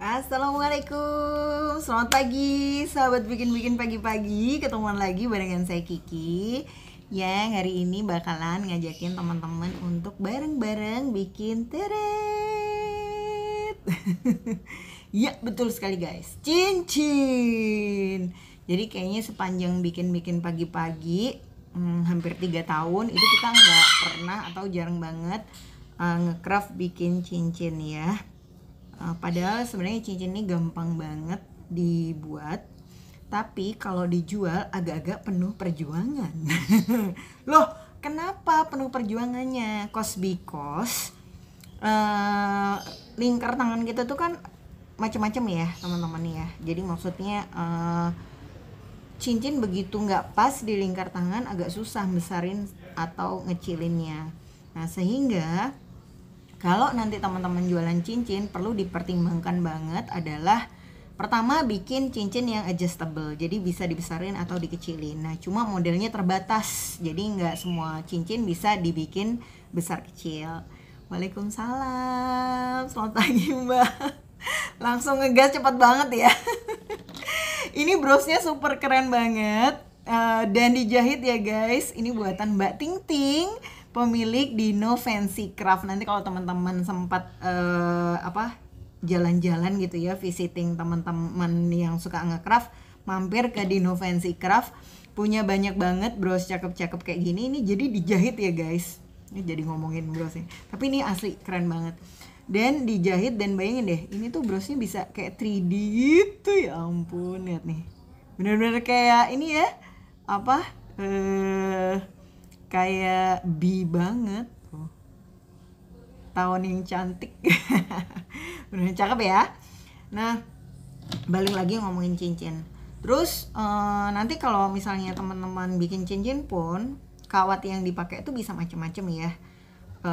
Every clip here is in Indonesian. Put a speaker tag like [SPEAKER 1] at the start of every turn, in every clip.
[SPEAKER 1] Assalamualaikum, selamat pagi sahabat bikin-bikin pagi-pagi. Ketemuan lagi barengan saya Kiki, yang hari ini bakalan ngajakin teman-teman untuk bareng-bareng bikin teret. Ya betul sekali guys, cincin. Jadi kayaknya sepanjang bikin-bikin pagi-pagi hampir 3 tahun itu kita nggak pernah atau jarang banget ngecraft bikin cincin ya. Padahal sebenarnya cincin ini gampang banget dibuat, tapi kalau dijual agak-agak penuh perjuangan. Loh, kenapa penuh perjuangannya? Because lingkar tangan kita tuh kan macam-macam ya teman-teman ya. Jadi maksudnya cincin begitu nggak pas di lingkar tangan agak susah besarin atau ngecilinnya. Nah sehingga kalau nanti teman-teman jualan cincin perlu dipertimbangkan banget adalah pertama bikin cincin yang adjustable, jadi bisa dibesarin atau dikecilin. Nah cuma modelnya terbatas, jadi nggak semua cincin bisa dibikin besar kecil. Waalaikumsalam, selamat pagi mbak. Langsung ngegas cepat banget ya. Ini brosnya super keren banget dan dijahit ya guys. Ini buatan Mbak Ting Ting, pemilik Dino Fancy Craft. Nanti kalau teman-teman sempat jalan-jalan gitu ya, visiting teman-teman yang suka nge-craft, mampir ke Dino Fancy Craft. Punya banyak banget bros cakep-cakep kayak gini. Ini jadi dijahit ya guys. Ini jadi ngomongin brosnya, tapi ini asli keren banget. Dan dijahit, dan bayangin deh, ini tuh brosnya bisa kayak 3D gitu, ya ampun, lihat nih, bener-bener kayak ini ya, kayak bee banget tuh. Tahun yang cantik. Bener cakep ya. Nah balik lagi ngomongin cincin. Terus nanti kalau misalnya teman-teman bikin cincin pun kawat yang dipakai itu bisa macam-macam ya.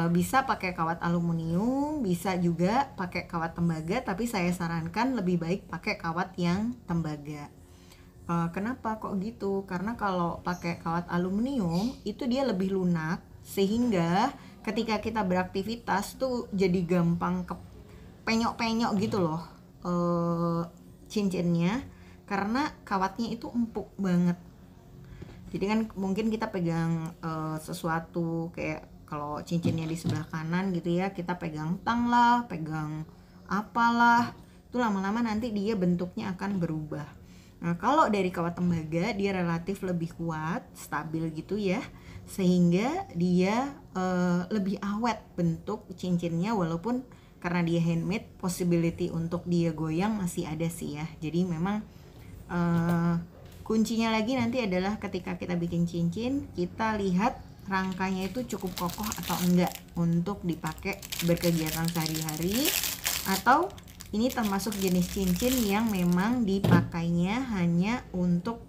[SPEAKER 1] Bisa pakai kawat aluminium, bisa juga pakai kawat tembaga, tapi saya sarankan lebih baik pakai kawat yang tembaga. Kenapa kok gitu? Karena kalau pakai kawat aluminium itu dia lebih lunak, sehingga ketika kita beraktivitas tuh jadi gampang penyok-penyok gitu loh cincinnya, karena kawatnya itu empuk banget. Jadi kan mungkin kita pegang sesuatu kayak kalau cincinnya di sebelah kanan gitu ya, kita pegang tang lah, pegang apalah, itu lama-lama nanti dia bentuknya akan berubah. Nah kalau dari kawat tembaga dia relatif lebih kuat, stabil gitu ya, sehingga dia lebih awet bentuk cincinnya, walaupun karena dia handmade, possibility untuk dia goyang masih ada sih ya. Jadi memang kuncinya lagi nanti adalah ketika kita bikin cincin, kita lihat rangkanya itu cukup kokoh atau enggak untuk dipakai berkegiatan sehari-hari, atau ini termasuk jenis cincin yang memang dipakainya hanya untuk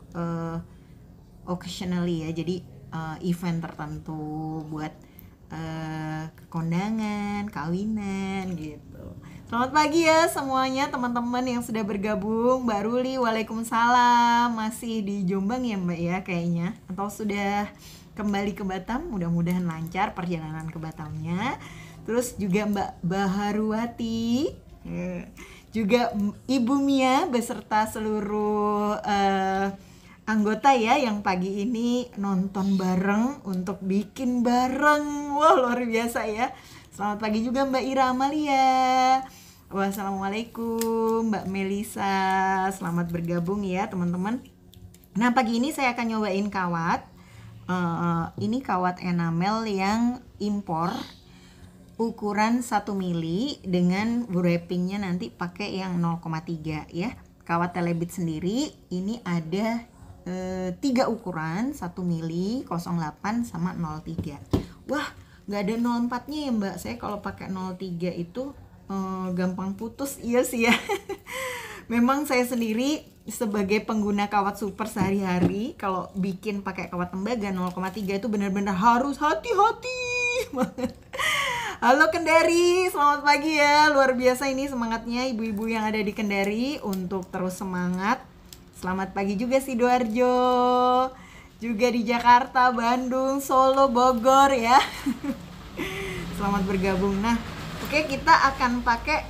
[SPEAKER 1] occasionally ya, jadi event tertentu buat kondangan, kawinan gitu. Selamat pagi ya semuanya teman-teman yang sudah bergabung. Mbak Ruli, waalaikumsalam. Masih di Jombang ya mbak ya kayaknya, atau sudah kembali ke Batam? Mudah-mudahan lancar perjalanan ke Batamnya. Terus juga Mbak Baharuwati, juga Ibu Mia beserta seluruh anggota ya yang pagi ini nonton bareng untuk bikin bareng. Wah luar biasa ya. Selamat pagi juga Mbak Ira Amalia. Wassalamualaikum Mbak Melisa. Selamat bergabung ya teman-teman. Nah pagi ini saya akan nyobain kawat. Ini kawat enamel yang impor, ukuran 1 mili, dengan wrappingnya nanti pakai yang 0,3 ya. Kawat telebit sendiri ini ada 3 ukuran, 1 mili, 08 sama 03. Wah nggak ada 04 nya ya mbak. Saya kalau pakai 03 itu gampang putus. Iya sih ya. Memang saya sendiri sebagai pengguna kawat super sehari-hari, kalau bikin pakai kawat tembaga 0,3 itu benar-benar harus hati-hati banget. Halo Kendari, selamat pagi ya. Luar biasa ini semangatnya ibu-ibu yang ada di Kendari untuk terus semangat. Selamat pagi juga Sidoarjo, juga di Jakarta, Bandung, Solo, Bogor ya. Selamat bergabung. Nah Oke, kita akan pakai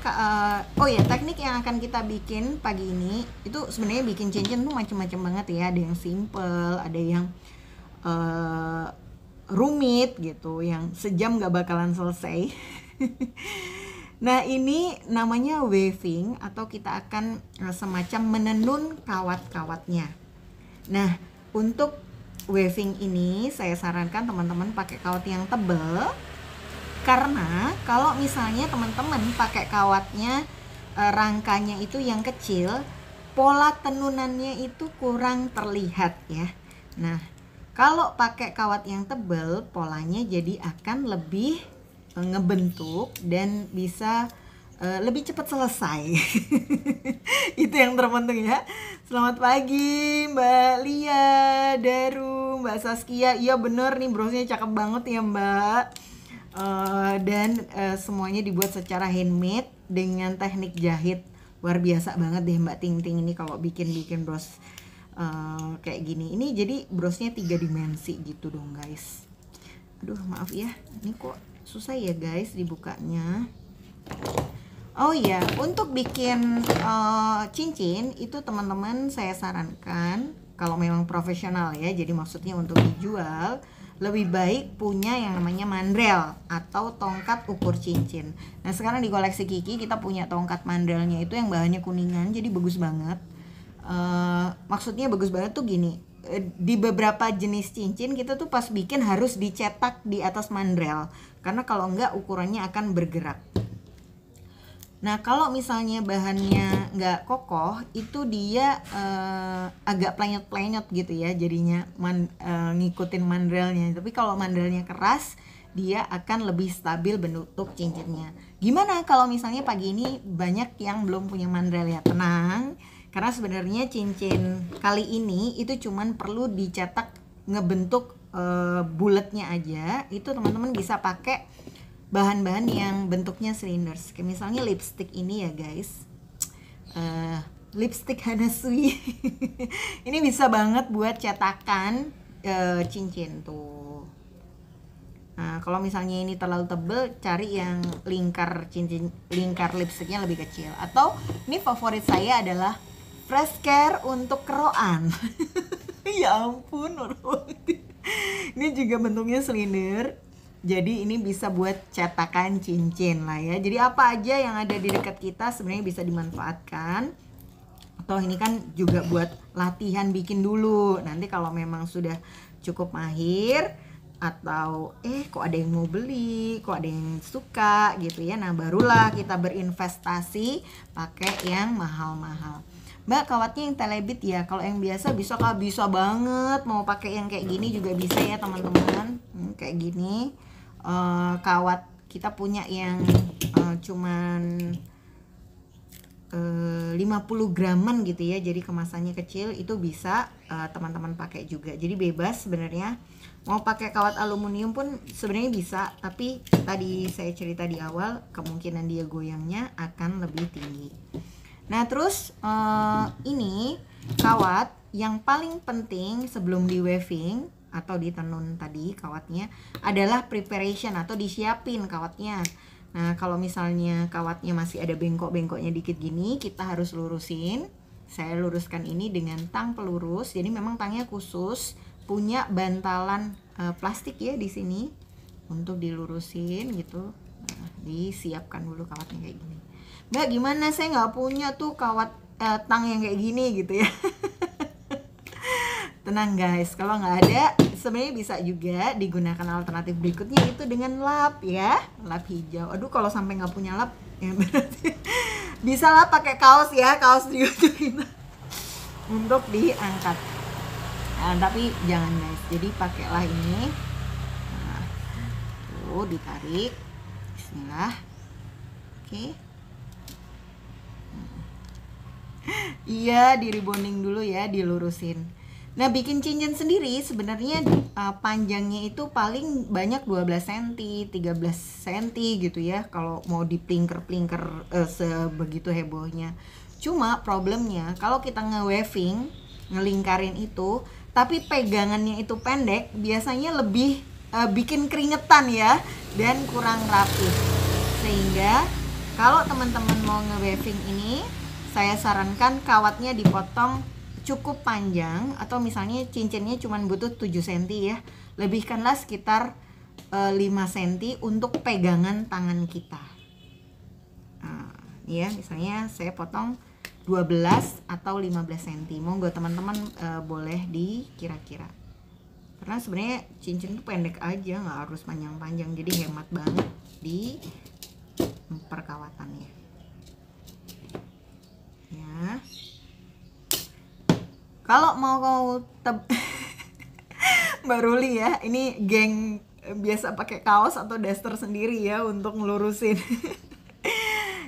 [SPEAKER 1] oh ya, teknik yang akan kita bikin pagi ini itu sebenarnya bikin cincin tuh macam-macam banget ya. Ada yang simple, ada yang rumit gitu, yang sejam gak bakalan selesai. Nah, ini namanya weaving atau kita akan semacam menenun kawat-kawatnya. Nah, untuk weaving ini saya sarankan teman-teman pakai kawat yang tebal. Karena kalau misalnya teman-teman pakai kawatnya rangkanya itu yang kecil, pola tenunannya itu kurang terlihat ya. Nah, kalau pakai kawat yang tebal, polanya jadi akan lebih ngebentuk dan bisa lebih cepat selesai. Itu yang terpenting ya. Selamat pagi Mbak Lia, Daru, Mbak Saskia. Iya bener nih, brosnya cakep banget ya Mbak. Dan semuanya dibuat secara handmade dengan teknik jahit luar biasa banget deh Mbak Ting Ting ini kalau bikin bros kayak gini. Ini jadi brosnya 3 dimensi gitu dong guys. Aduh maaf ya, ini kok susah ya guys dibukanya. Oh iya, untuk bikin cincin itu teman-teman saya sarankan kalau memang profesional ya, jadi maksudnya untuk dijual, lebih baik punya yang namanya mandrel atau tongkat ukur cincin. Nah sekarang di koleksi Kiki kita punya tongkat mandrelnya itu yang bahannya kuningan, jadi bagus banget. Maksudnya bagus banget tuh gini, di beberapa jenis cincin kita tuh pas bikin harus dicetak di atas mandrel, karena kalau enggak ukurannya akan bergerak. Nah kalau misalnya bahannya nggak kokoh, itu dia agak plenyot-plenyot gitu ya jadinya ngikutin mandrelnya. Tapi kalau mandrelnya keras, dia akan lebih stabil bentuk cincinnya. Gimana kalau misalnya pagi ini banyak yang belum punya mandrel ya? Tenang, karena sebenarnya cincin kali ini itu cuman perlu dicetak ngebentuk bulatnya aja. Itu teman-teman bisa pakai bahan-bahan yang bentuknya cylinders, kayak misalnya lipstick ini ya guys, lipstick Hanasui. Ini bisa banget buat cetakan cincin tuh. Nah kalau misalnya ini terlalu tebel, cari yang lingkar cincin, lingkar lipsticknya lebih kecil. Atau ini favorit saya adalah fresh care untuk keroan. Ya ampun, ini juga bentuknya silinder. Jadi ini bisa buat cetakan cincin lah ya. Jadi apa aja yang ada di dekat kita sebenarnya bisa dimanfaatkan. Atau ini kan juga buat latihan bikin dulu. Nanti kalau memang sudah cukup mahir atau kok ada yang mau beli, kok ada yang suka gitu ya. Nah barulah kita berinvestasi pakai yang mahal-mahal. Mbak kawatnya yang telebit ya. Kalau yang biasa bisa kah? Bisa banget. Mau pakai yang kayak gini juga bisa ya teman-teman. Kayak gini. Kawat kita punya yang cuman 50 graman gitu ya, jadi kemasannya kecil, itu bisa teman-teman pakai juga. Jadi bebas sebenarnya, mau pakai kawat aluminium pun sebenarnya bisa, tapi tadi saya cerita di awal kemungkinan dia goyangnya akan lebih tinggi. Nah terus ini kawat yang paling penting sebelum di weaving atau ditenun tadi kawatnya adalah preparation atau disiapin kawatnya. Nah kalau misalnya kawatnya masih ada bengkok-bengkoknya dikit gini, kita harus lurusin. Saya luruskan ini dengan tang pelurus. Jadi memang tangnya khusus, punya bantalan plastik ya di sini untuk dilurusin gitu. Nah, disiapkan dulu kawatnya kayak gini. Mbak gimana, saya nggak punya tuh kawat tang yang kayak gini gitu ya. Tenang guys, kalau nggak ada sebenarnya bisa juga digunakan alternatif berikutnya, itu dengan lap ya, lap hijau. Aduh kalau sampai nggak punya lap ya berarti bisa lah pakai kaos ya, kaos di YouTube kita untuk diangkat. Nah, tapi jangan guys, jadi pakailah ini. Nah, tuh ditarik, Bismillah. Oke. Iya, di rebonding dulu ya, dilurusin. Nah bikin cincin sendiri sebenarnya panjangnya itu paling banyak 12 cm, 13 cm gitu ya, kalau mau diplinker-plinker sebegitu hebohnya. Cuma problemnya kalau kita nge-weaving, ngelingkarin itu, tapi pegangannya itu pendek, biasanya lebih bikin keringetan ya, dan kurang rapi. Sehingga kalau teman-teman mau nge-weaving ini, saya sarankan kawatnya dipotong cukup panjang, atau misalnya cincinnya cuma butuh 7 cm ya. Lebihkanlah sekitar 5 cm untuk pegangan tangan kita. Nah, ya misalnya saya potong 12 atau 15 cm. Monggo teman-teman boleh dikira-kira. Karena sebenarnya cincin itu pendek aja, nggak harus panjang-panjang, jadi hemat banget di perkawatannya. Ya. Kalau mau Mbak Ruli ya, ini geng biasa pakai kaos atau daster sendiri ya untuk ngelurusin.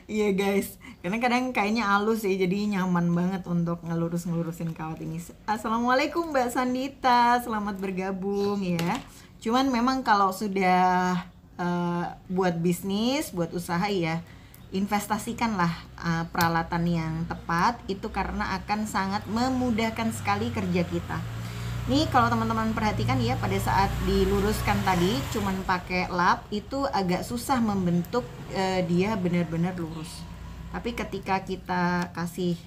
[SPEAKER 1] Iya guys, karena kadang kayaknya halus sih, jadi nyaman banget untuk ngelurusin kawat ini. Assalamualaikum Mbak Sandita, selamat bergabung ya. Cuman memang kalau sudah buat bisnis, buat usaha ya, investasikanlah peralatan yang tepat itu, karena akan sangat memudahkan sekali kerja kita. Nih kalau teman-teman perhatikan ya, pada saat diluruskan tadi cuman pakai lap itu agak susah membentuk dia benar-benar lurus. Tapi ketika kita kasih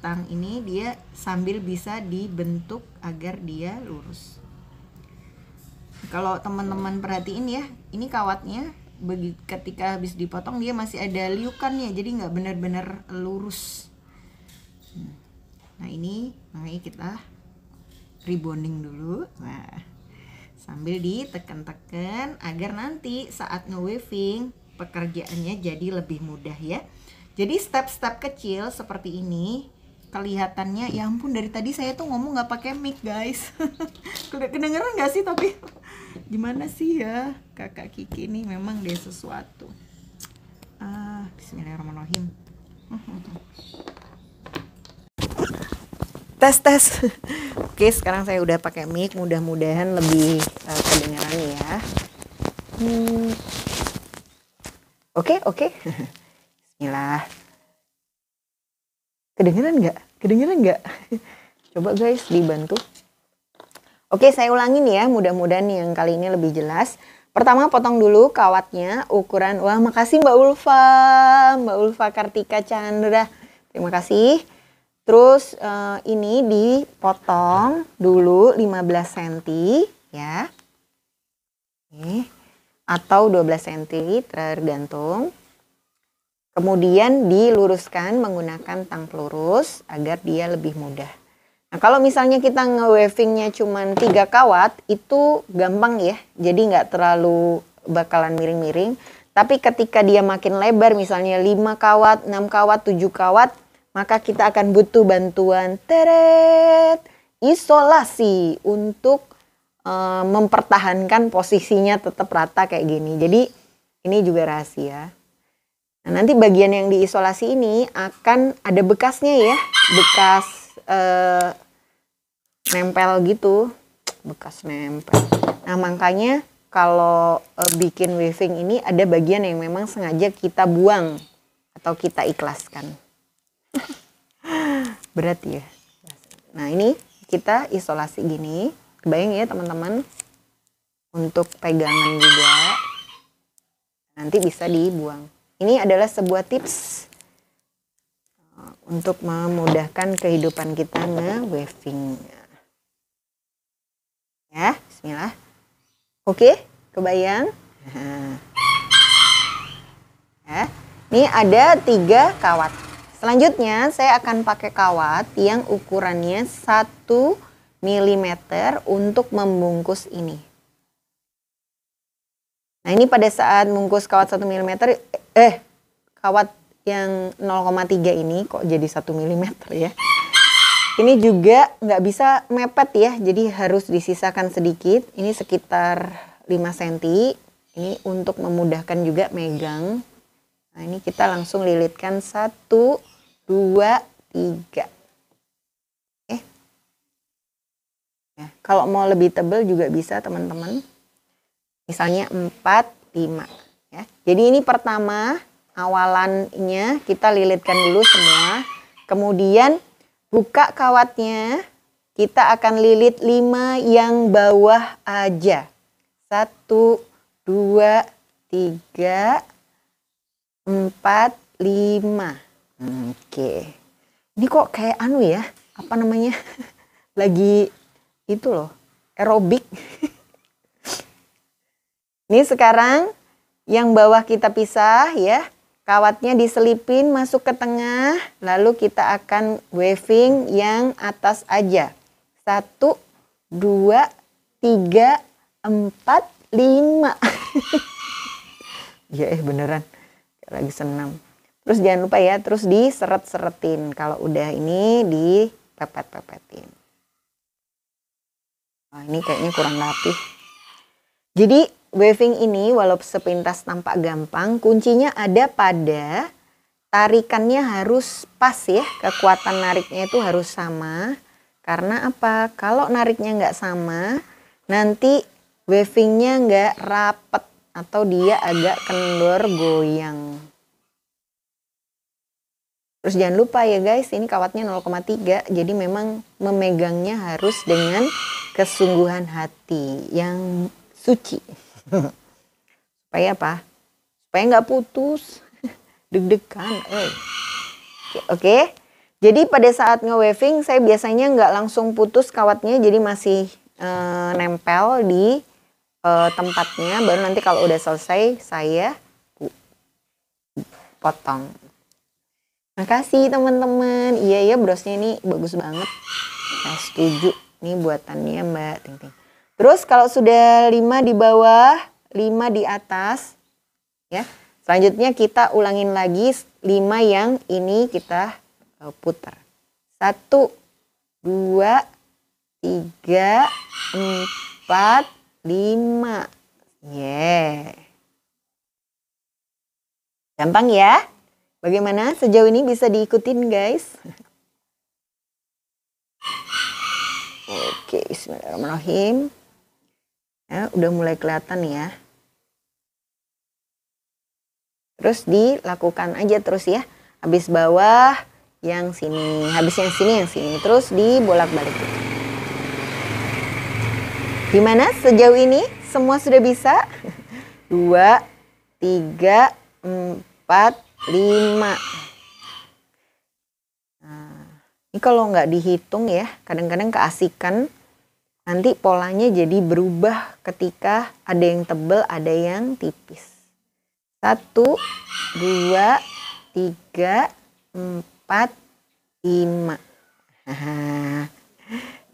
[SPEAKER 1] tang ini, dia sambil bisa dibentuk agar dia lurus. Kalau teman-teman perhatiin ya, ini kawatnya ketika habis dipotong dia masih ada liukannya, jadi nggak benar-benar lurus. Nah ini makanya kita rebonding dulu. Nah, sambil ditekan-tekan agar nanti saat nge-weaving pekerjaannya jadi lebih mudah ya. Jadi step-step kecil seperti ini kelihatannya, ya ampun dari tadi saya tuh ngomong nggak pakai mic guys. Kedengeran nggak sih? Tapi gimana sih ya kakak Kiki ini, memang dia sesuatu. Bismillahirrahmanirrahim. Tes. Oke, sekarang saya udah pakai mic, mudah-mudahan lebih kedengeran ya. Oke. Bismillah. Kedengeran nggak? Coba guys dibantu. Oke, saya ulangin ya, mudah-mudahan yang kali ini lebih jelas. Pertama potong dulu kawatnya ukuran, wah makasih Mbak Ulfa Kartika Chandra, terima kasih. Terus ini dipotong dulu 15 cm ya. Oke. Atau 12 cm tergantung. Kemudian diluruskan menggunakan tang pelurus agar dia lebih mudah. Nah kalau misalnya kita nge-weavingnya cuma 3 kawat itu gampang ya, jadi nggak terlalu bakalan miring-miring. Tapi ketika dia makin lebar, misalnya 5 kawat, 6 kawat, 7 kawat, maka kita akan butuh bantuan isolasi untuk mempertahankan posisinya tetap rata kayak gini. Jadi ini juga rahasia. Nah, nanti bagian yang diisolasi ini akan ada bekasnya ya, bekas nempel gitu, bekas nempel. Nah makanya kalau bikin weaving ini ada bagian yang memang sengaja kita buang atau kita ikhlaskan. Berat ya. Nah ini kita isolasi gini, kebayang ya teman-teman, untuk pegangan juga, nanti bisa dibuang. Ini adalah sebuah tips untuk memudahkan kehidupan kita nge-weaving. Ya, bismillah. Oke, kebayang? Ya, ini ada 3 kawat. Selanjutnya saya akan pakai kawat yang ukurannya 1 mm untuk membungkus ini. Nah ini pada saat bungkus kawat 1 mm, kawat yang 0,3 ini kok jadi 1 mm ya. Ini juga nggak bisa mepet ya, jadi harus disisakan sedikit. Ini sekitar 5 cm. Ini untuk memudahkan juga megang. Nah ini kita langsung lilitkan 1, 2, 3. Ya, kalau mau lebih tebal juga bisa teman-teman. Misalnya 4, 5 ya. Jadi ini pertama awalannya kita lilitkan dulu semua. Kemudian buka kawatnya, kita akan lilit 5 yang bawah aja. 1, 2, 3, 4, 5. Oke. Ini kok kayak anu ya, apa namanya? Lagi itu loh, aerobik. Ini sekarang yang bawah kita pisah ya. Kawatnya diselipin masuk ke tengah, lalu kita akan waving yang atas aja. 1, 2, 3, 4, 5. Ya beneran, lagi senam. Terus jangan lupa ya, terus diseret-seretin. Kalau udah ini dipepet-pepetin. Nah, ini kayaknya kurang rapih. Jadi waving ini walaupun sepintas tampak gampang, kuncinya ada pada tarikannya harus pas ya. Kekuatan nariknya itu harus sama. Karena apa? Kalau nariknya nggak sama, nanti wavingnya nggak rapet atau dia agak kendor goyang. Terus jangan lupa ya guys, ini kawatnya 0,3, jadi memang memegangnya harus dengan kesungguhan hati yang suci. Supaya apa? Supaya nggak putus, deg-degan. Oke. Jadi pada saat nge-waving saya biasanya nggak langsung putus kawatnya, jadi masih nempel di tempatnya. Baru nanti kalau udah selesai saya potong. Makasih teman-teman. Iya ya, brosnya ini bagus banget. Saya setuju. Ini buatannya Mbak Ting Ting. Terus kalau sudah 5 di bawah, 5 di atas, ya. Selanjutnya kita ulangin lagi 5 yang ini kita putar. 1, 2, 3, 4, 5. Yeah. Gampang ya? Bagaimana sejauh ini bisa diikutin guys? Oke, bismillahirrahmanirrahim. Ya, udah mulai kelihatan ya. Terus dilakukan aja terus ya. Habis bawah yang sini, habis yang sini yang sini. Terus dibolak-balik. Gimana sejauh ini? Semua sudah bisa? 2, 3, 4, 5. Nah, ini kalau nggak dihitung ya, kadang-kadang keasikan. Nanti polanya jadi berubah ketika ada yang tebal, ada yang tipis. 1, 2, 3, 4, 5.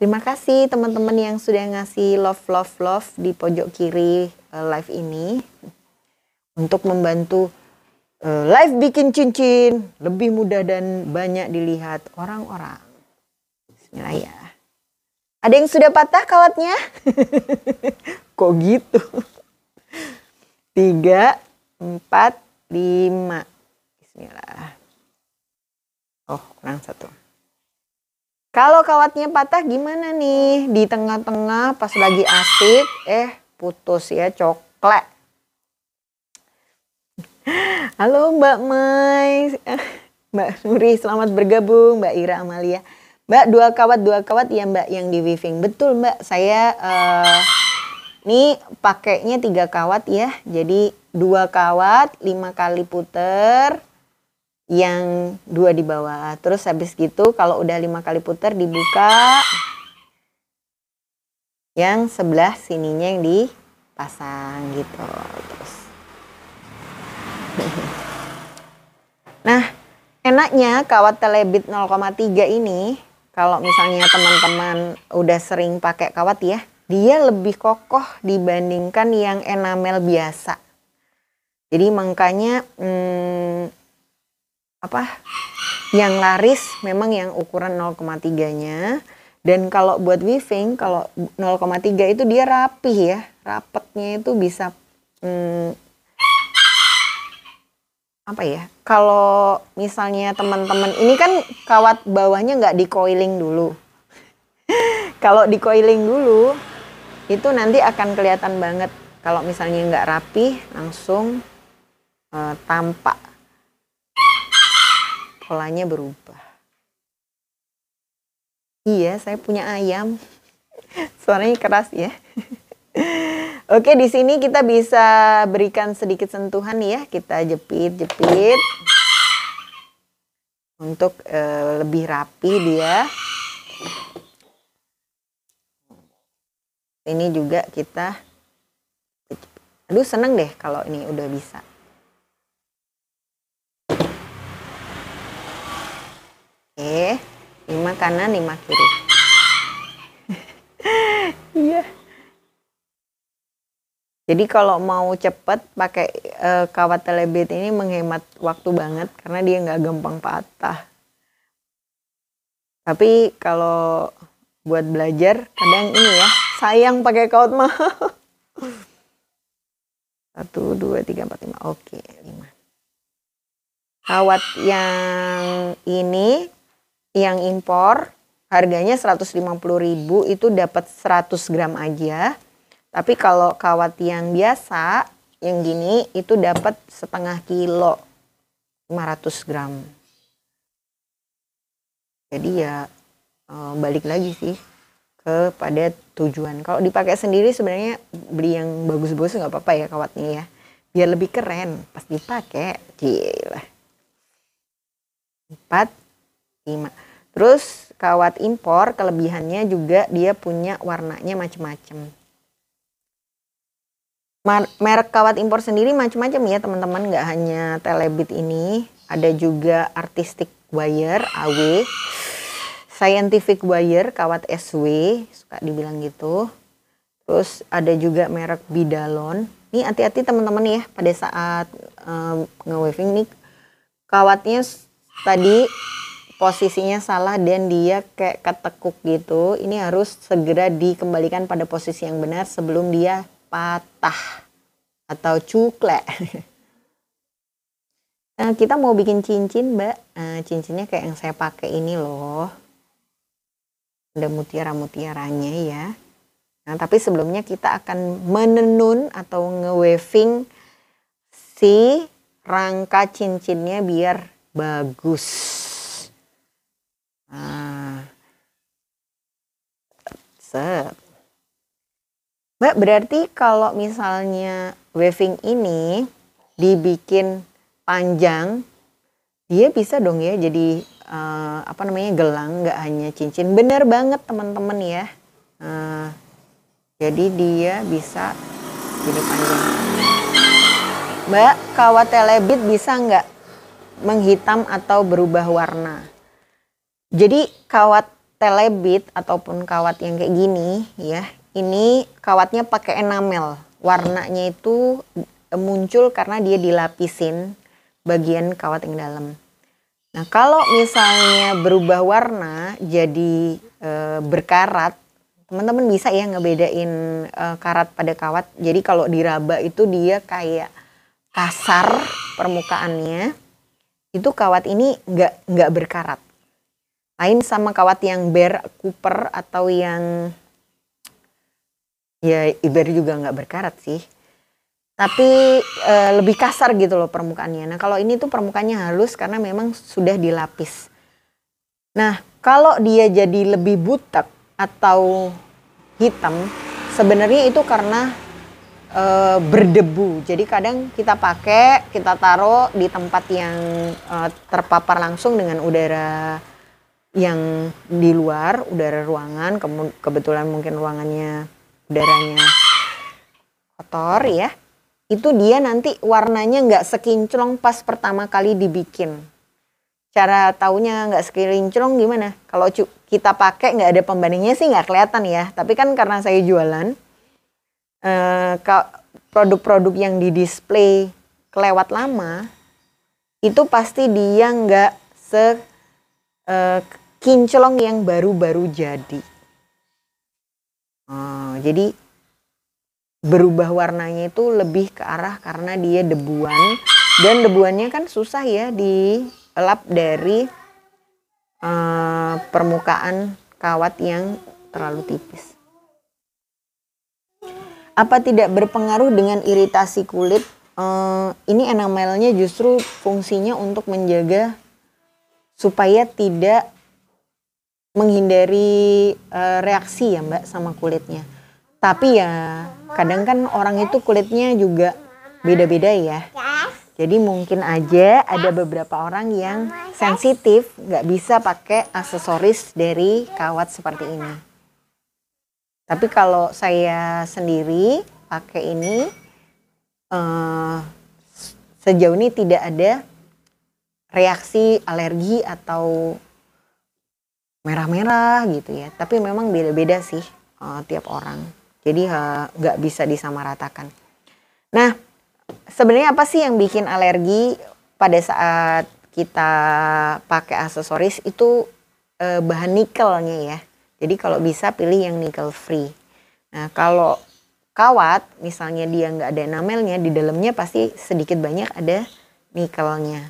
[SPEAKER 1] Terima kasih teman-teman yang sudah ngasih love di pojok kiri live ini. Untuk membantu live bikin cincin lebih mudah dan banyak dilihat orang-orang. Bismillah ya. Ada yang sudah patah kawatnya? Kok gitu? 3, 4, 5. Bismillah. Oh, kurang 1. Kalau kawatnya patah gimana nih? Di tengah-tengah pas lagi asik, putus ya, coklat. Halo Mbak Mai, Mbak Nuri, selamat bergabung. Mbak Ira Amalia. Mbak, 2 kawat ya Mbak yang di weaving. Betul Mbak, saya ini pakainya 3 kawat ya. Jadi 2 kawat, 5 kali puter, yang 2 di bawah. Terus habis gitu kalau udah 5 kali puter dibuka, yang sebelah sininya yang dipasang gitu. Terus. Nah, enaknya kawat telebit 0,3 ini, kalau misalnya teman-teman udah sering pakai kawat ya, dia lebih kokoh dibandingkan yang enamel biasa. Jadi makanya yang laris memang yang ukuran 0,3-nya. Dan kalau buat weaving, kalau 0,3 itu dia rapih ya, rapetnya itu bisa kalau misalnya teman-teman ini kan kawat bawahnya nggak di coiling dulu. Kalau di coiling dulu itu nanti akan kelihatan banget. Kalau misalnya nggak rapi langsung tampak polanya berubah. Iya, saya punya ayam. Suaranya keras ya. Oke, di sini kita bisa berikan sedikit sentuhan ya. Kita jepit-jepit untuk lebih rapi dia. Ini juga kita, aduh seneng deh kalau ini udah bisa. Oke, 5 kanan 5 kiri. Iya. Jadi kalau mau cepet pakai kawat telebit ini menghemat waktu banget karena dia nggak gampang patah. Tapi kalau buat belajar kadang ini ya, sayang pakai kawat mahal. 1, 2, 3, 4, 5. Oke, 5. Kawat yang ini, yang impor, harganya 150.000, itu dapat 100 gram aja. Tapi kalau kawat yang biasa, yang gini, itu dapat setengah kilo, 500 gram. Jadi ya balik lagi sih kepada tujuan. Kalau dipakai sendiri sebenarnya beli yang bagus-bagus nggak apa-apa ya kawatnya ya. Biar lebih keren pas dipakai. Gila. 4, 5. Terus kawat impor kelebihannya juga dia punya warnanya macam-macam. Merek kawat impor sendiri macam-macam ya teman-teman, nggak hanya Telebit ini, ada juga Artistic Wire AW, Scientific Wire kawat SW, suka dibilang gitu. Terus ada juga merek Bidalon. Ini hati-hati teman-teman ya pada saat nge-weaving nih, kawatnya tadi posisinya salah dan dia kayak ketekuk gitu. Ini harus segera dikembalikan pada posisi yang benar sebelum dia patah atau cuklek. Nah, kita mau bikin cincin, Mbak. Nah, cincinnya kayak yang saya pakai ini loh. Ada mutiara-mutiaranya ya. Nah, tapi sebelumnya kita akan menenun atau nge-weaving si rangka cincinnya biar bagus. Nah. Set. Mbak, berarti kalau misalnya weaving ini dibikin panjang, dia bisa dong ya jadi gelang, nggak hanya cincin. Bener banget teman-teman ya. Jadi dia bisa jadi panjang. Mbak, kawat Telebit bisa nggak menghitam atau berubah warna? Jadi kawat Telebit ataupun kawat yang kayak gini ya, ini kawatnya pakai enamel. Warnanya itu muncul karena dia dilapisin bagian kawat yang dalam. Nah, kalau misalnya berubah warna jadi berkarat, teman-teman bisa ya ngebedain karat pada kawat. Jadi kalau diraba itu dia kayak kasar permukaannya. Itu kawat ini nggak berkarat. Lain sama kawat yang bare cooper atau yang ya ibarat juga nggak berkarat sih. Tapi lebih kasar gitu loh permukaannya. Nah kalau ini tuh permukaannya halus karena memang sudah dilapis. Nah kalau dia jadi lebih butek atau hitam, sebenarnya itu karena berdebu. Jadi kadang kita pakai, kita taruh di tempat yang terpapar langsung dengan udara yang di luar, udara ruangan, kebetulan mungkin ruangannya udaranya kotor ya, itu dia nanti warnanya nggak sekinclong pas pertama kali dibikin. Cara taunya nggak sekinclong gimana? Kalau kita pakai nggak ada pembandingnya sih nggak kelihatan ya, tapi kan karena saya jualan produk-produk yang di display kelewat lama, itu pasti dia nggak kinclong yang baru-baru jadi. Jadi berubah warnanya itu lebih ke arah karena dia debuan. Dan debuannya kan susah ya dielap dari permukaan kawat yang terlalu tipis. Apa tidak berpengaruh dengan iritasi kulit? Ini enamelnya justru fungsinya untuk menjaga supaya tidak menghindari reaksi ya Mbak sama kulitnya. Tapi ya kadang kan orang itu kulitnya juga beda-beda ya. Jadi mungkin aja ada beberapa orang yang sensitif nggak bisa pakai aksesoris dari kawat seperti ini. Tapi kalau saya sendiri pakai ini sejauh ini tidak ada reaksi alergi atau merah-merah gitu ya. Tapi memang beda-beda sih tiap orang. Jadi nggak bisa disamaratakan. Nah, sebenarnya apa sih yang bikin alergi pada saat kita pakai aksesoris itu bahan nikelnya ya. Jadi kalau bisa pilih yang nickel free. Nah, kalau kawat misalnya dia nggak ada enamelnya, di dalamnya pasti sedikit banyak ada nikelnya.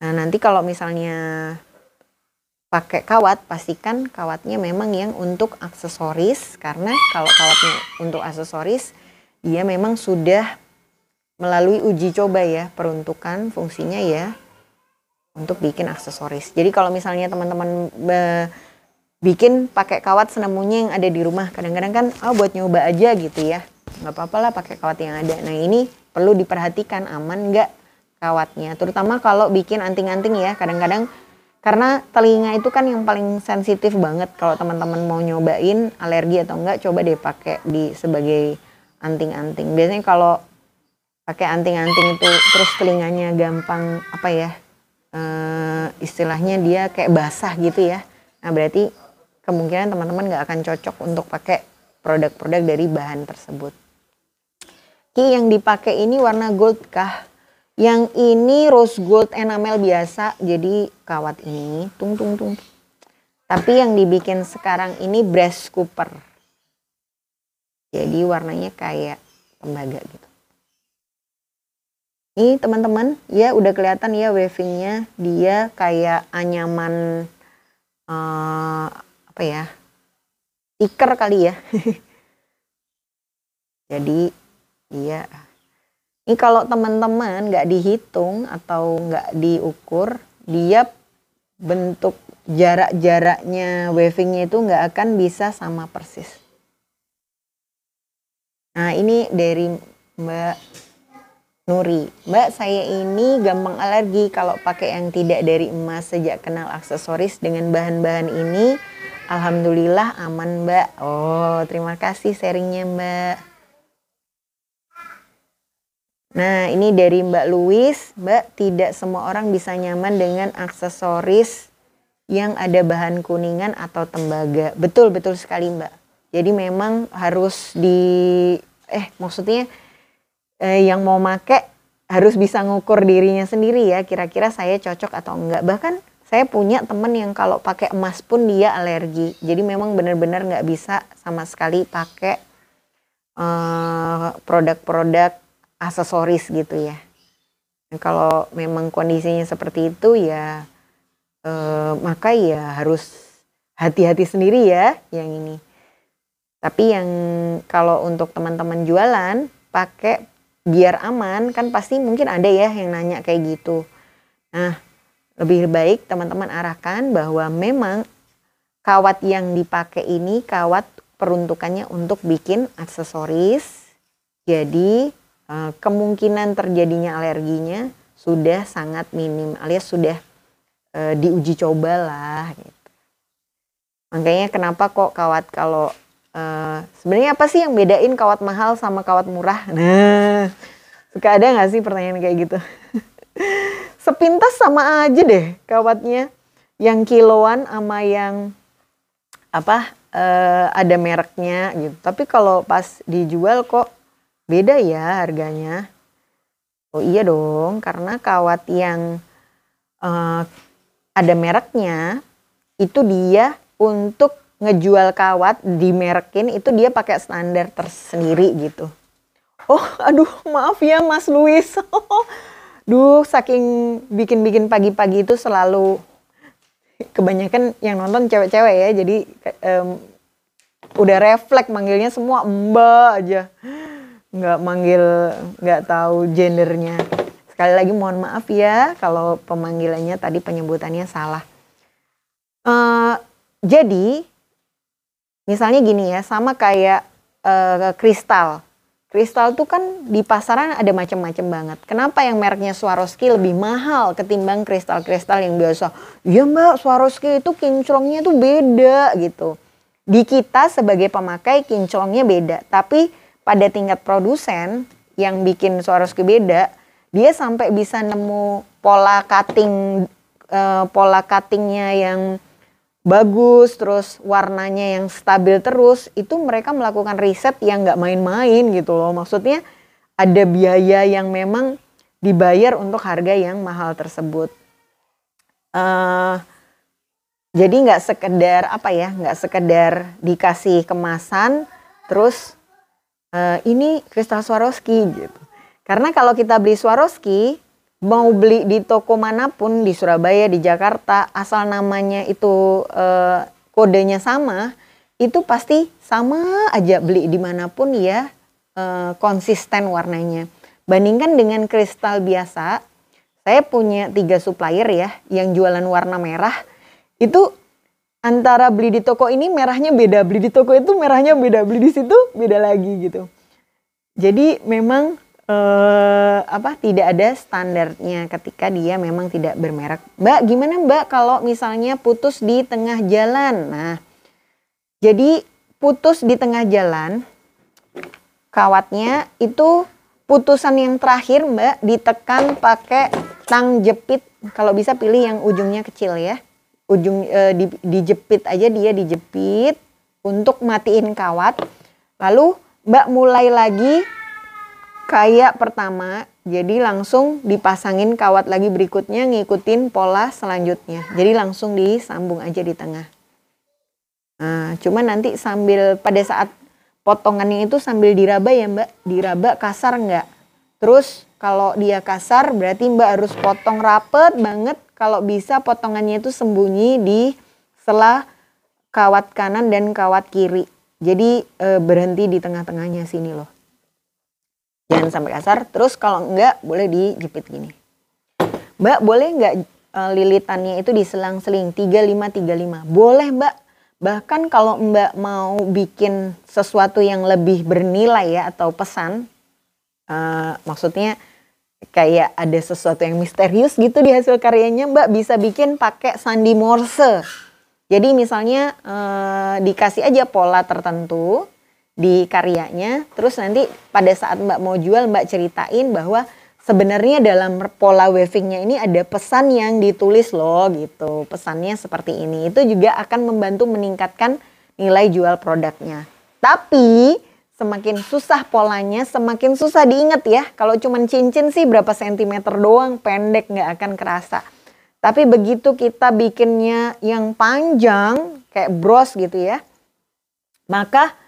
[SPEAKER 1] Nah, nanti kalau misalnya pakai kawat, pastikan kawatnya memang yang untuk aksesoris, karena kalau kawatnya untuk aksesoris dia memang sudah melalui uji coba ya, peruntukan fungsinya ya untuk bikin aksesoris. Jadi kalau misalnya teman-teman bikin pakai kawat senemunya yang ada di rumah, kadang-kadang kan buat nyoba aja gitu ya, nggak apa-apa lah pakai kawat yang ada. Nah, ini perlu diperhatikan aman nggak kawatnya, terutama kalau bikin anting-anting ya. Kadang-kadang karena telinga itu kan yang paling sensitif banget. Kalau teman-teman mau nyobain alergi atau enggak, coba deh pakai sebagai anting-anting. Biasanya kalau pakai anting-anting itu terus telinganya gampang istilahnya dia kayak basah gitu ya. Nah, berarti kemungkinan teman-teman nggak akan cocok untuk pakai produk-produk dari bahan tersebut. Ki yang dipakai ini warna gold kah? Yang ini rose gold enamel biasa, jadi kawat ini tung. Tapi yang dibikin sekarang ini brass copper. Jadi warnanya kayak tembaga gitu. Ini teman-teman, ya udah kelihatan ya wavingnya, dia kayak anyaman stiker kali ya. Jadi dia ini kalau teman-teman nggak dihitung atau nggak diukur, dia bentuk jarak-jaraknya wavingnya itu nggak akan bisa sama persis. Nah, ini dari Mbak Nuri. Mbak, saya ini gampang alergi kalau pakai yang tidak dari emas. Sejak kenal aksesoris dengan bahan-bahan ini, alhamdulillah aman Mbak. Oh, terima kasih sharingnya Mbak. Nah, ini dari Mbak Louis. Mbak, tidak semua orang bisa nyaman dengan aksesoris yang ada bahan kuningan atau tembaga. Betul sekali Mbak. Jadi memang harus yang mau make harus bisa ngukur dirinya sendiri ya. Kira-kira saya cocok atau enggak. Bahkan saya punya temen yang kalau pakai emas pun dia alergi. Jadi memang benar-benar nggak bisa sama sekali pakai produk-produk aksesoris gitu ya. Kalau memang kondisinya seperti itu ya maka ya harus hati-hati sendiri ya yang ini. Tapi yang kalau untuk teman-teman jualan pakai biar aman, kan pasti mungkin ada ya yang nanya kayak gitu. Nah, lebih baik teman-teman arahkan bahwa memang kawat yang dipakai ini kawat peruntukannya untuk bikin aksesoris. Jadi kemungkinan terjadinya alerginya sudah sangat minim alias sudah diuji coba lah gitu. Makanya kenapa kok kawat kalau sebenarnya apa sih yang bedain kawat mahal sama kawat murah? Nah, suka ada nggak sih pertanyaan kayak gitu? Sepintas sama aja deh kawatnya, yang kiloan sama yang ada mereknya gitu. Tapi kalau pas dijual kok beda ya harganya. Oh iya dong, karena kawat yang ada mereknya itu dia untuk ngejual kawat dimerekin itu dia pakai standar tersendiri gitu. Oh aduh maaf ya Mas Luis. Duh saking bikin pagi-pagi itu selalu kebanyakan yang nonton cewek-cewek ya. Jadi udah refleks manggilnya semua Mbak aja. Nggak tahu gendernya. Sekali lagi mohon maaf ya kalau pemanggilannya tadi penyebutannya salah. Jadi Misalnya gini ya, sama kayak kristal. Kristal tuh kan di pasaran ada macam-macam banget. Kenapa yang mereknya Swarovski lebih mahal ketimbang kristal-kristal yang biasa? Iya mbak, Swarovski itu kinclongnya tuh beda gitu. Di kita sebagai pemakai kinclongnya beda. Tapi pada tingkat produsen yang bikin Swarovski beda, dia sampai bisa nemu pola cuttingnya yang bagus, terus warnanya yang stabil terus, itu mereka melakukan riset yang nggak main-main gitu loh. Maksudnya ada biaya yang memang dibayar untuk harga yang mahal tersebut. Jadi nggak sekedar nggak sekedar dikasih kemasan, terus ini kristal Swarovski gitu. Karena kalau kita beli Swarovski, mau beli di toko manapun di Surabaya, di Jakarta, asal namanya itu kodenya sama, itu pasti sama aja beli dimanapun ya konsisten warnanya. Bandingkan dengan kristal biasa, saya punya 3 supplier ya yang jualan warna merah, itu antara beli di toko ini merahnya beda, beli di toko itu merahnya beda, beli di situ beda lagi gitu. Jadi memang tidak ada standarnya ketika dia memang tidak bermerek. Mbak, gimana Mbak kalau misalnya putus di tengah jalan? Nah, jadi putus di tengah jalan, kawatnya itu putusan yang terakhir Mbak ditekan pakai tang jepit. Kalau bisa pilih yang ujungnya kecil ya. Dijepit aja, dia dijepit untuk matiin kawat. Lalu Mbak mulai lagi kayak pertama, jadi langsung dipasangin kawat lagi berikutnya ngikutin pola selanjutnya. Jadi langsung disambung aja di tengah. Nah, cuman nanti sambil pada saat potongannya itu sambil diraba ya Mbak, diraba kasar nggak? Terus kalau dia kasar berarti Mbak harus potong rapet banget. Kalau bisa potongannya itu sembunyi di sela kawat kanan dan kawat kiri. Jadi berhenti di tengah-tengahnya sini loh. Jangan sampai kasar, terus kalau enggak boleh dijepit gini. Mbak boleh enggak lilitannya itu diselang-seling 35-35? Boleh Mbak. Bahkan kalau Mbak mau bikin sesuatu yang lebih bernilai ya atau pesan, maksudnya kayak ada sesuatu yang misterius gitu di hasil karyanya, Mbak bisa bikin pakai sandi Morse. Jadi misalnya dikasih aja pola tertentu di karyanya, terus nanti pada saat Mbak mau jual Mbak ceritain bahwa sebenarnya dalam pola weavingnya ini ada pesan yang ditulis loh gitu, pesannya seperti ini. Itu juga akan membantu meningkatkan nilai jual produknya. Tapi semakin susah polanya, semakin susah diingat ya. Kalau cuman cincin sih berapa sentimeter doang, pendek nggak akan kerasa. Tapi begitu kita bikinnya yang panjang kayak bros gitu ya, maka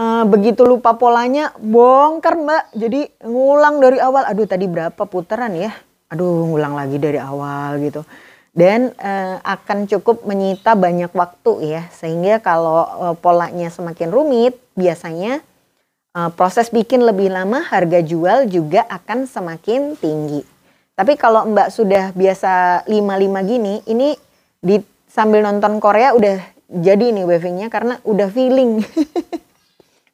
[SPEAKER 1] begitu lupa polanya bongkar Mbak, jadi ngulang dari awal. Aduh tadi berapa putaran ya, aduh ngulang lagi dari awal gitu. Dan akan cukup menyita banyak waktu ya, sehingga kalau polanya semakin rumit biasanya proses bikin lebih lama, harga jual juga akan semakin tinggi. Tapi kalau Mbak sudah biasa 55 gini, ini sambil nonton Korea udah jadi nih weavingnya karena udah feeling.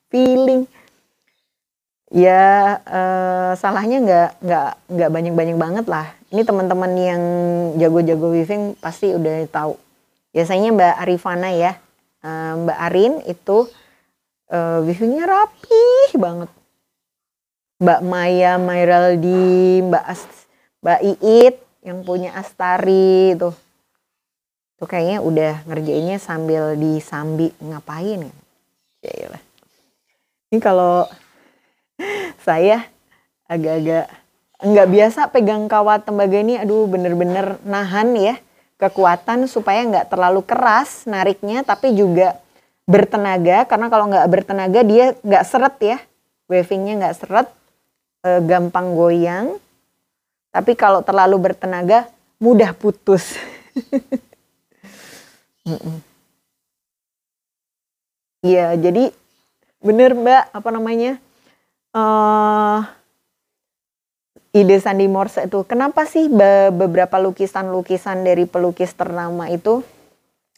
[SPEAKER 1] Feeling ya, salahnya nggak banyak banget lah. Ini teman-teman yang jago-jago weaving pasti udah tahu. Biasanya Mbak Arifana ya, Mbak Arin itu weavingnya rapih banget. Mbak Maya Mairaldi, Mbak Iit yang punya Astari tuh kayaknya udah ngerjainnya sambil disambi ngapain ya? Yaelah. Ini kalau saya agak-agak nggak biasa pegang kawat tembaga ini, aduh bener-bener nahan ya kekuatan supaya nggak terlalu keras nariknya, tapi juga bertenaga, karena kalau nggak bertenaga dia nggak seret ya, weavingnya nggak seret, gampang goyang. Tapi kalau terlalu bertenaga mudah putus. Iya, jadi bener Mbak, ide sandi Morse itu. Kenapa sih beberapa lukisan-lukisan dari pelukis ternama itu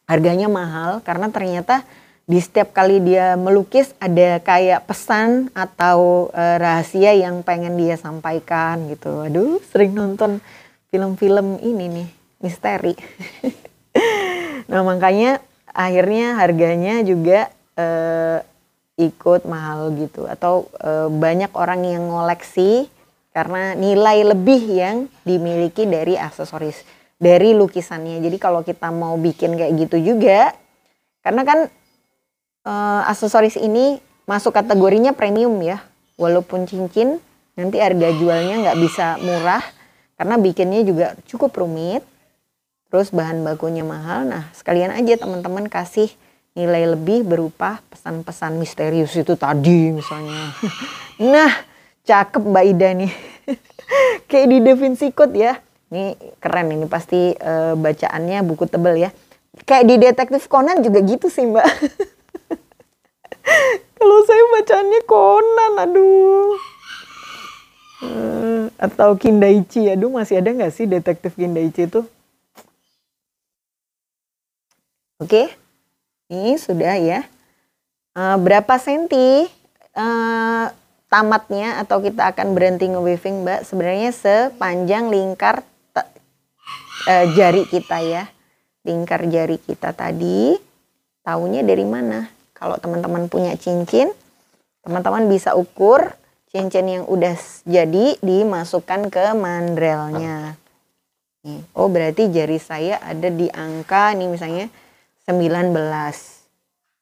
[SPEAKER 1] harganya mahal? Karena ternyata di setiap kali dia melukis ada kayak pesan atau rahasia yang pengen dia sampaikan gitu. Aduh, sering nonton film-film ini nih, misteri. Nah, makanya akhirnya harganya juga ikut mahal gitu, atau banyak orang yang ngoleksi karena nilai lebih yang dimiliki dari aksesoris, dari lukisannya. Jadi kalau kita mau bikin kayak gitu juga, karena kan aksesoris ini masuk kategorinya premium ya, walaupun cincin nanti harga jualnya nggak bisa murah karena bikinnya juga cukup rumit, terus bahan bakunya mahal. Nah, sekalian aja teman-teman kasih nilai lebih berupa pesan-pesan misterius itu tadi misalnya. Nah, cakep Mbak Ida nih. Kayak di Da Vinci Code ya. Ini keren, ini pasti bacaannya buku tebel ya. Kayak di Detektif Conan juga gitu sih Mbak. Kalau saya bacaannya Conan, aduh. Atau Kindaichi, aduh masih ada nggak sih Detektif Kindaichi itu? Oke. Ini sudah ya. Berapa senti tamatnya atau kita akan berhenti nge-weaving Mbak? Sebenarnya sepanjang lingkar jari kita ya. Lingkar jari kita tadi. Taunya dari mana? Kalau teman-teman punya cincin, teman-teman bisa ukur cincin yang udah jadi dimasukkan ke mandrelnya. Nih. Oh, berarti jari saya ada di angka nih misalnya 19.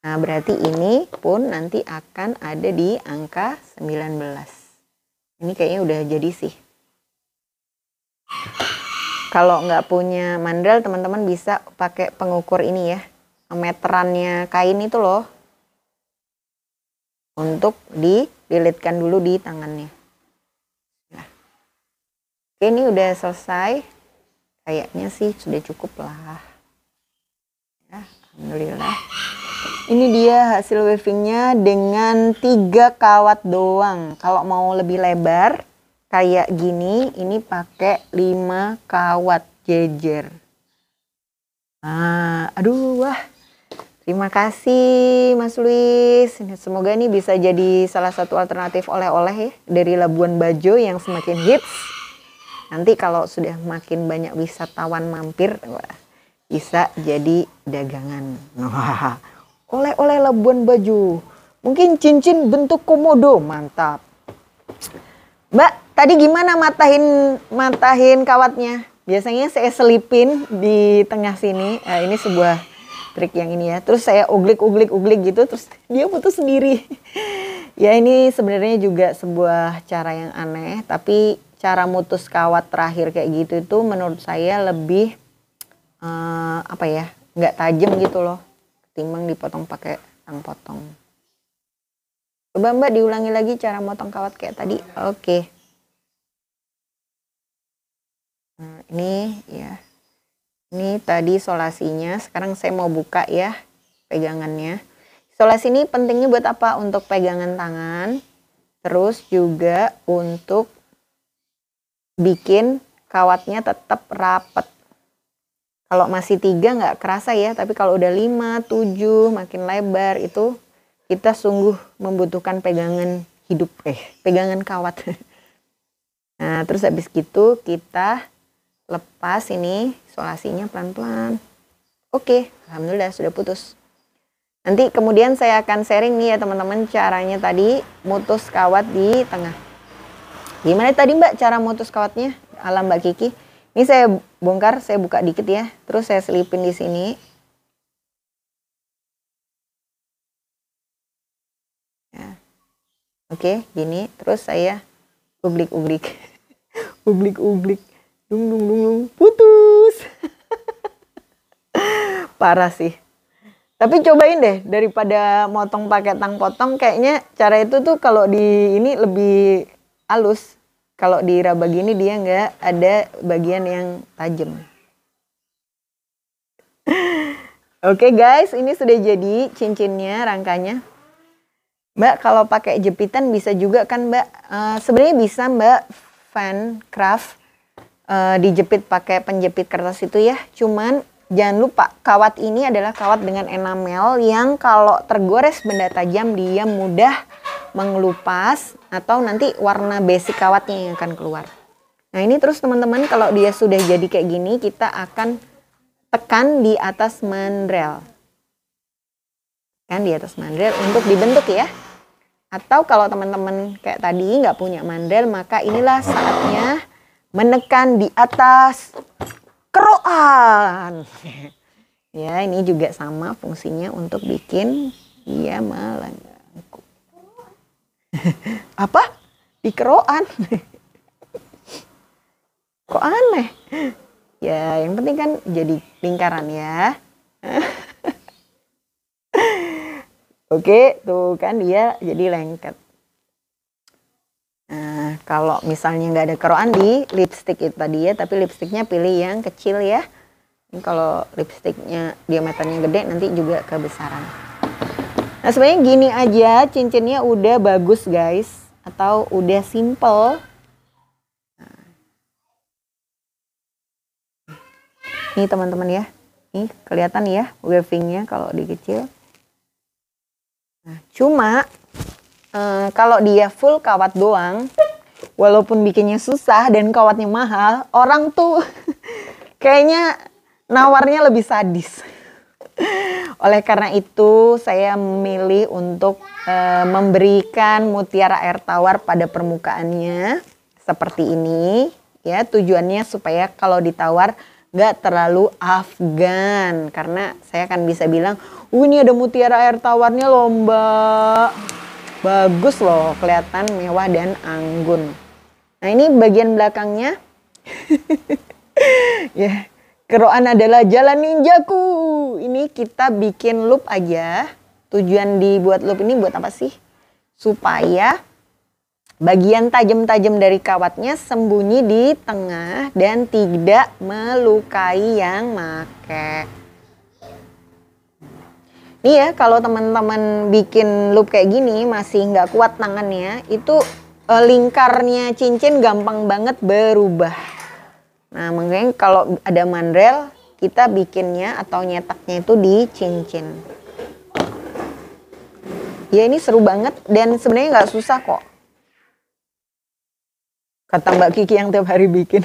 [SPEAKER 1] Nah, berarti ini pun nanti akan ada di angka 19. Ini kayaknya udah jadi sih. Kalau nggak punya mandrel, teman-teman bisa pakai pengukur ini ya. Meterannya kain itu loh. Untuk dililitkan dulu di tangannya. Nah. Oke, ini udah selesai. Kayaknya sih sudah cukup lah. Ya, alhamdulillah. Ini dia hasil weavingnya dengan 3 kawat doang. Kalau mau lebih lebar kayak gini, ini pakai 5 kawat jejer. Nah, aduh wah. Terima kasih Mas Luis. Semoga ini bisa jadi salah satu alternatif oleh-oleh ya dari Labuan Bajo yang semakin hits. Nanti kalau sudah makin banyak wisatawan mampir, wah, bisa jadi dagangan. Wah, oleh-oleh Labuan Bajo. Mungkin cincin bentuk komodo, mantap. Mbak, tadi gimana matahin kawatnya? Biasanya saya selipin di tengah sini. Ini sebuah trik yang ini ya. Terus saya uglik gitu, terus dia putus sendiri. Ya ini sebenarnya juga sebuah cara yang aneh, tapi cara mutus kawat terakhir kayak gitu itu menurut saya lebih nggak tajam gitu loh, ketimbang dipotong pakai tang potong. Coba Mbak diulangi lagi cara motong kawat kayak tadi. Oke. Nah, ini ya. Ini tadi isolasinya. Sekarang saya mau buka ya pegangannya. Isolasi ini pentingnya buat apa? Untuk pegangan tangan. Terus juga untuk bikin kawatnya tetap rapet. Kalau masih 3 nggak kerasa ya, tapi kalau udah 5, 7 makin lebar itu kita sungguh membutuhkan pegangan hidup, pegangan kawat. Nah, terus habis gitu kita lepas ini isolasinya pelan-pelan. Oke, alhamdulillah sudah putus. Nanti kemudian saya akan sharing nih ya teman-teman caranya tadi mutus kawat di tengah. Gimana tadi Mbak cara mutus kawatnya ala Mbak Kiki? Ini saya bongkar, saya buka dikit ya. Terus saya selipin di sini. Ya. Oke, gini. Terus saya uglik-uglik. Uglik-uglik. Dung. Putus. Parah sih. Tapi cobain deh, daripada motong pakai tang potong, kayaknya cara itu tuh kalau di ini lebih halus. Kalau diraba gini dia nggak ada bagian yang tajam. Oke guys, ini sudah jadi cincinnya, rangkanya. Mbak kalau pakai jepitan bisa juga kan Mbak? Sebenarnya bisa Mbak, fan craft dijepit pakai penjepit kertas itu ya. Cuman jangan lupa kawat ini adalah kawat dengan enamel yang kalau tergores benda tajam dia mudah mengelupas atau nanti warna basic kawatnya yang akan keluar. Nah ini terus teman-teman, kalau dia sudah jadi kayak gini kita akan tekan di atas mandrel. Kan di atas mandrel untuk dibentuk ya. Atau kalau teman-teman kayak tadi nggak punya mandrel, maka inilah saatnya menekan di atas keroan. Ya, ini juga sama fungsinya untuk bikin dia melengkung. Apa? Di keroan? Kok aneh? Ya, yang penting kan jadi lingkaran ya. Oke, tuh kan dia jadi lengket. Nah, kalau misalnya nggak ada keroan di lipstick itu tadi ya, tapi lipstiknya pilih yang kecil ya. Ini kalau lipstiknya diameternya gede nanti juga kebesaran. Nah sebenarnya gini aja cincinnya udah bagus guys, atau udah simple. Nah. Nih teman-teman ya, nih kelihatan ya weavingnya kalau di kecil. Nah, cuma kalau dia full kawat doang, walaupun bikinnya susah dan kawatnya mahal, orang tuh kayaknya nawarnya lebih sadis. Oleh karena itu saya memilih untuk memberikan mutiara air tawar pada permukaannya seperti ini. Ya, tujuannya supaya kalau ditawar nggak terlalu Afgan. Karena saya akan bisa bilang, ini ada mutiara air tawarnya loh mbak. Bagus loh, kelihatan mewah dan anggun. Nah ini bagian belakangnya. Ya, keroan adalah jalan ninjaku. Ini kita bikin loop aja. Tujuan dibuat loop ini buat apa sih? Supaya bagian tajam-tajam dari kawatnya sembunyi di tengah dan tidak melukai yang make. Nih ya, kalau teman-teman bikin loop kayak gini masih nggak kuat tangannya, itu lingkarnya cincin gampang banget berubah. Nah makanya kalau ada mandrel kita bikinnya atau nyetaknya itu di cincin. Ya ini seru banget dan sebenarnya nggak susah kok. Kata Mbak Kiki yang tiap hari bikin.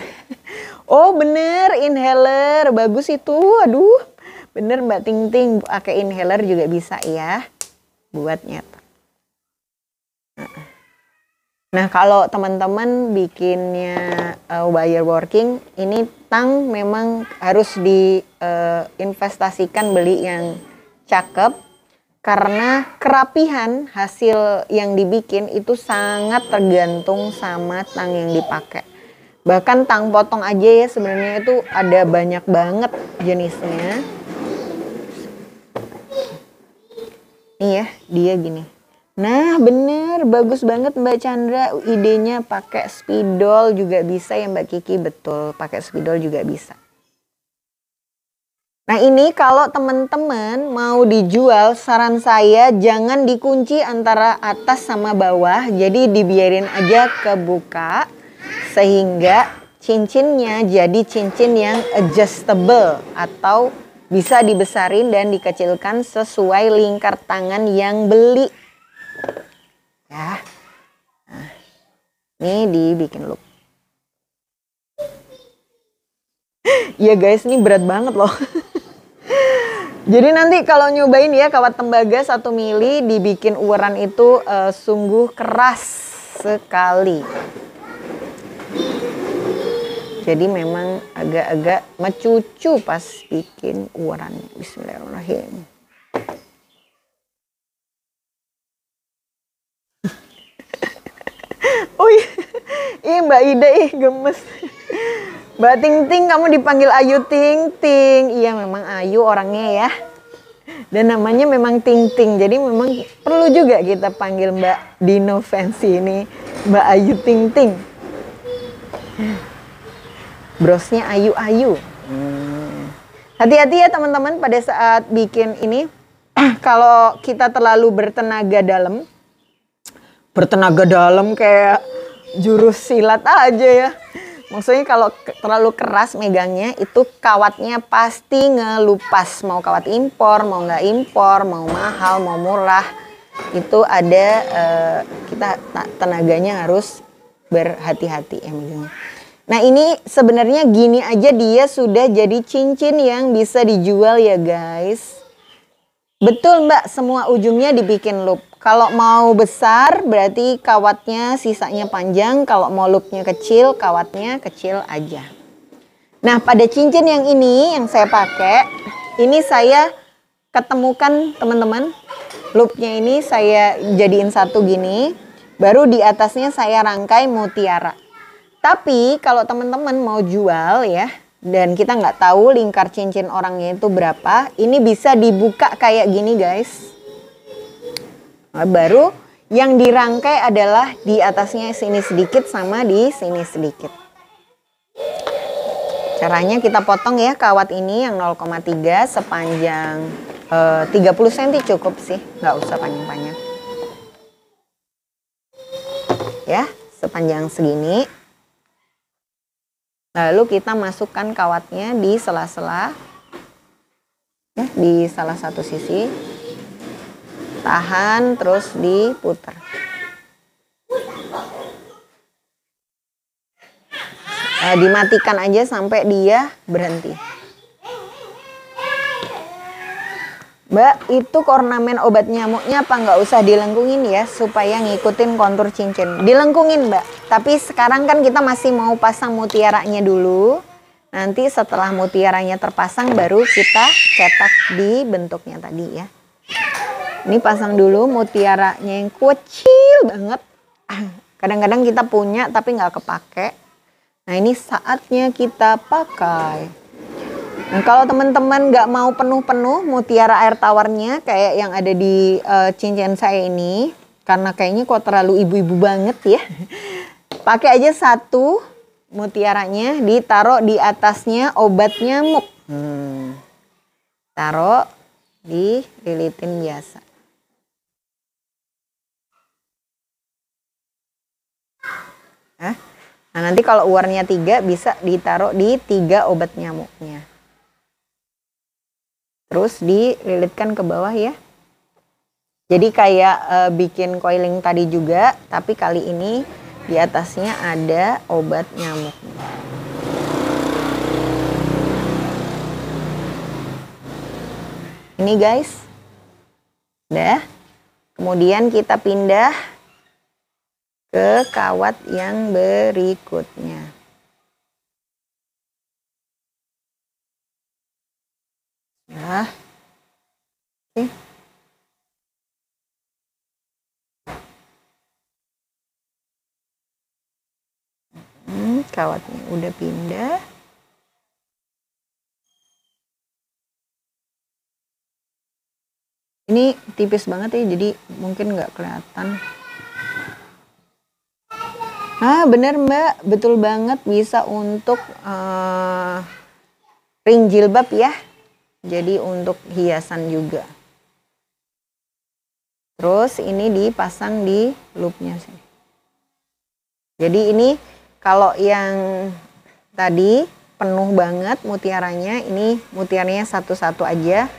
[SPEAKER 1] Oh bener, inhaler, bagus itu, aduh. Bener Mbak Ting Ting, pakai inhaler juga bisa ya buat nyetak. Nah kalau teman-teman bikinnya wire working, ini tang memang harus diinvestasikan beli yang cakep. Karena kerapihan hasil yang dibikin itu sangat tergantung sama tang yang dipakai. Bahkan tang potong aja ya sebenarnya itu ada banyak banget jenisnya. Nih ya, dia gini. Nah bener, bagus banget Mbak Chandra idenya, pakai spidol juga bisa ya Mbak Kiki, betul pakai spidol juga bisa. Nah ini kalau teman-teman mau dijual, saran saya jangan dikunci antara atas sama bawah, jadi dibiarin aja kebuka sehingga cincinnya jadi cincin yang adjustable atau bisa dibesarin dan dikecilkan sesuai lingkar tangan yang beli. Ya, nah, ini dibikin loop. Iya guys, ini berat banget loh. Jadi nanti kalau nyobain ya kawat tembaga 1 mili dibikin uweran itu sungguh keras sekali. Jadi memang agak-agak mecucu pas bikin uwerannya. Bismillahirrahmanirrahim. Oh iya Mbak Ida gemes. Mbak Ting Ting, kamu dipanggil Ayu Ting Ting. Iya memang Ayu orangnya ya. Dan namanya memang Ting Ting. Jadi memang perlu juga kita panggil Mbak Dino Fancy ini Mbak Ayu Ting Ting. Brosnya Ayu-Ayu. Hati-hati ya teman-teman pada saat bikin ini. Kalau kita terlalu bertenaga dalam kayak jurus silat aja ya. Maksudnya kalau terlalu keras megangnya itu kawatnya pasti ngelupas. Mau kawat impor, mau nggak impor, mau mahal, mau murah. Itu ada kita tenaganya harus berhati-hati ya megangnya. Nah ini sebenarnya gini aja dia sudah jadi cincin yang bisa dijual ya guys. Betul mbak, semua ujungnya dibikin loop. Kalau mau besar berarti kawatnya sisanya panjang. Kalau mau loopnya kecil, kawatnya kecil aja. Nah pada cincin yang ini yang saya pakai, ini saya ketemukan teman-teman. Loopnya ini saya jadiin satu gini. Baru di atasnya saya rangkai mutiara. Tapi kalau teman-teman mau jual ya, dan kita nggak tahu lingkar cincin orangnya itu berapa, ini bisa dibuka kayak gini guys. Nah, baru yang dirangkai adalah di atasnya sini sedikit sama di sini sedikit. Caranya kita potong ya kawat ini yang 0,3 sepanjang 30 cm cukup sih, nggak usah panjang-panjang. Ya, sepanjang segini. Lalu kita masukkan kawatnya di sela-sela, ya, di salah satu sisi. Tahan terus diputar. Dimatikan aja sampai dia berhenti. Mbak, itu ornamen obat nyamuknya apa nggak usah dilengkungin ya supaya ngikutin kontur cincin. Dilengkungin mbak, tapi sekarang kan kita masih mau pasang mutiaranya dulu. Nanti setelah mutiaranya terpasang baru kita cetak di bentuknya tadi ya. Ini pasang dulu mutiaranya yang kecil banget. Kadang-kadang kita punya tapi nggak kepake. Nah ini saatnya kita pakai. Nah, kalau teman-teman nggak mau penuh-penuh mutiara air tawarnya kayak yang ada di cincin saya ini, karena kayaknya kok terlalu ibu-ibu banget ya, pakai aja satu mutiaranya, ditaruh di atasnya obat nyamuk, taruh dililitin biasa. Nah nanti kalau uarnya 3 bisa ditaruh di 3 obat nyamuknya. Terus dililitkan ke bawah ya. Jadi kayak bikin coiling tadi juga, tapi kali ini di atasnya ada obat nyamuk. Ini guys. Udah. Kemudian kita pindah ke kawat yang berikutnya. Nah, oke. Kawatnya udah pindah. Ini tipis banget ya, jadi mungkin nggak kelihatan. Ah, bener mbak, betul banget bisa untuk ring jilbab ya. Jadi untuk hiasan juga. Terus ini dipasang di loopnya sih. Jadi ini kalau yang tadi penuh banget mutiaranya, ini mutiaranya satu-satu aja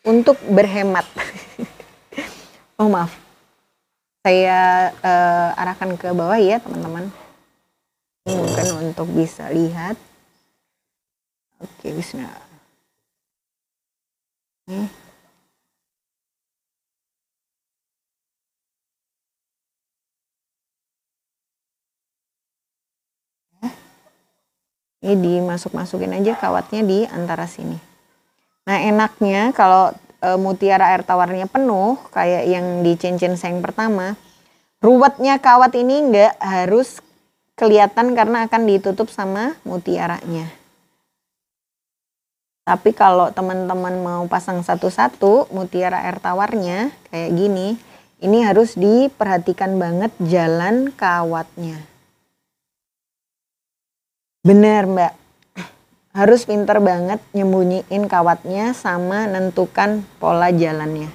[SPEAKER 1] untuk berhemat. Oh maaf, saya arahkan ke bawah ya teman-teman. Ini mungkin untuk bisa lihat. Oke, bismillah. Ini dimasuk-masukin aja kawatnya di antara sini. Nah enaknya kalau mutiara air tawarnya penuh kayak yang di cincin saya yang pertama, ruwetnya kawat ini nggak harus kelihatan karena akan ditutup sama mutiaranya. Tapi kalau teman-teman mau pasang satu-satu mutiara air tawarnya kayak gini, ini harus diperhatikan banget jalan kawatnya. Bener mbak, harus pinter banget nyembunyiin kawatnya sama nentukan pola jalannya.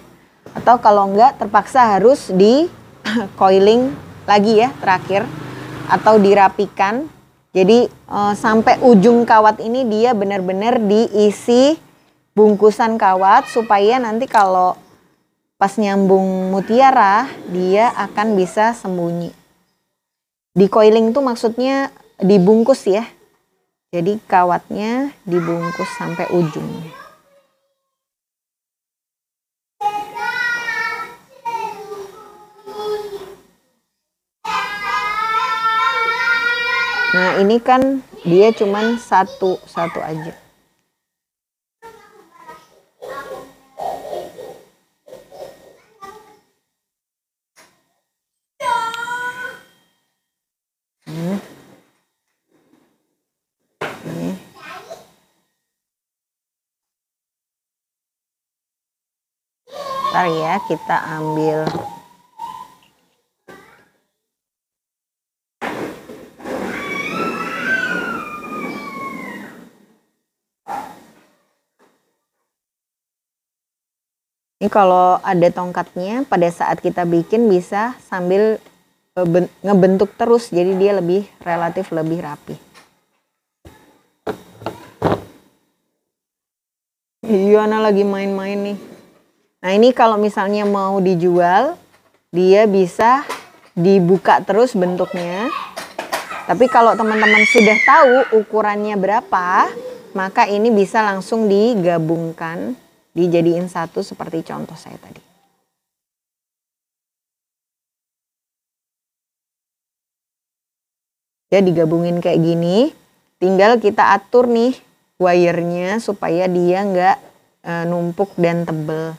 [SPEAKER 1] Atau kalau enggak terpaksa harus di coiling lagi ya terakhir. Atau dirapikan. Jadi sampai ujung kawat ini dia benar-benar diisi bungkusan kawat supaya nanti kalau pas nyambung mutiara dia akan bisa sembunyi. Di coiling tuh maksudnya dibungkus ya. Jadi kawatnya dibungkus sampai ujung. Nah ini kan dia cuman satu aja. Ntar ya kita ambil ini. Kalau ada tongkatnya pada saat kita bikin bisa sambil ngebentuk terus, jadi dia lebih relatif lebih rapi. Iya, Ana lagi main-main nih. Nah ini kalau misalnya mau dijual, dia bisa dibuka terus bentuknya. Tapi kalau teman-teman sudah tahu ukurannya berapa, maka ini bisa langsung digabungkan, dijadiin satu seperti contoh saya tadi. Ya digabungin kayak gini, tinggal kita atur nih wire-nya supaya dia nggak numpuk dan tebel.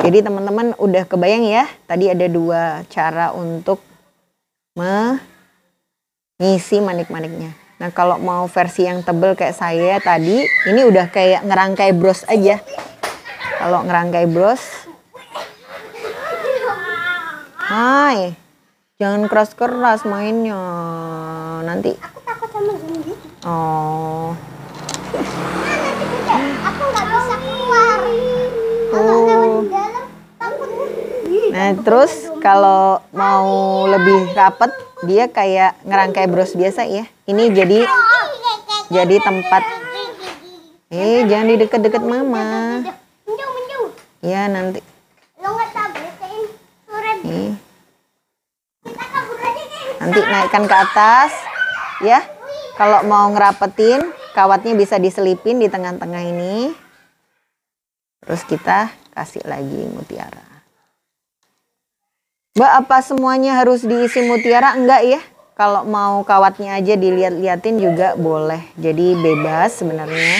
[SPEAKER 1] Jadi teman-teman udah kebayang ya, tadi ada dua cara untuk mengisi manik-maniknya. Nah kalau mau versi yang tebel kayak saya tadi, ini udah kayak ngerangkai bros aja. Kalau ngerangkai bros, hai, jangan keras-keras mainnya, nanti.
[SPEAKER 2] Aku takut sama zombie.
[SPEAKER 1] Oh.
[SPEAKER 2] Aku nggak bisa keluar. Kalau lewat di dalam takut.
[SPEAKER 1] Nah terus kalau mau lebih rapet, dia kayak ngerangkai bros biasa ya. Ini jadi tempat. Jangan di deket-deket mama.
[SPEAKER 2] Menjauh.
[SPEAKER 1] Ya nanti.
[SPEAKER 2] Lo nggak tabletin surat. Kita kabur aja deh.
[SPEAKER 1] Nanti naikkan ke atas, ya. Kalau mau ngerapetin, kawatnya bisa diselipin di tengah-tengah ini. Terus kita kasih lagi mutiara. Mbak, apa semuanya harus diisi mutiara? Enggak ya. Kalau mau kawatnya aja dilihat-liatin juga boleh. Jadi bebas sebenarnya.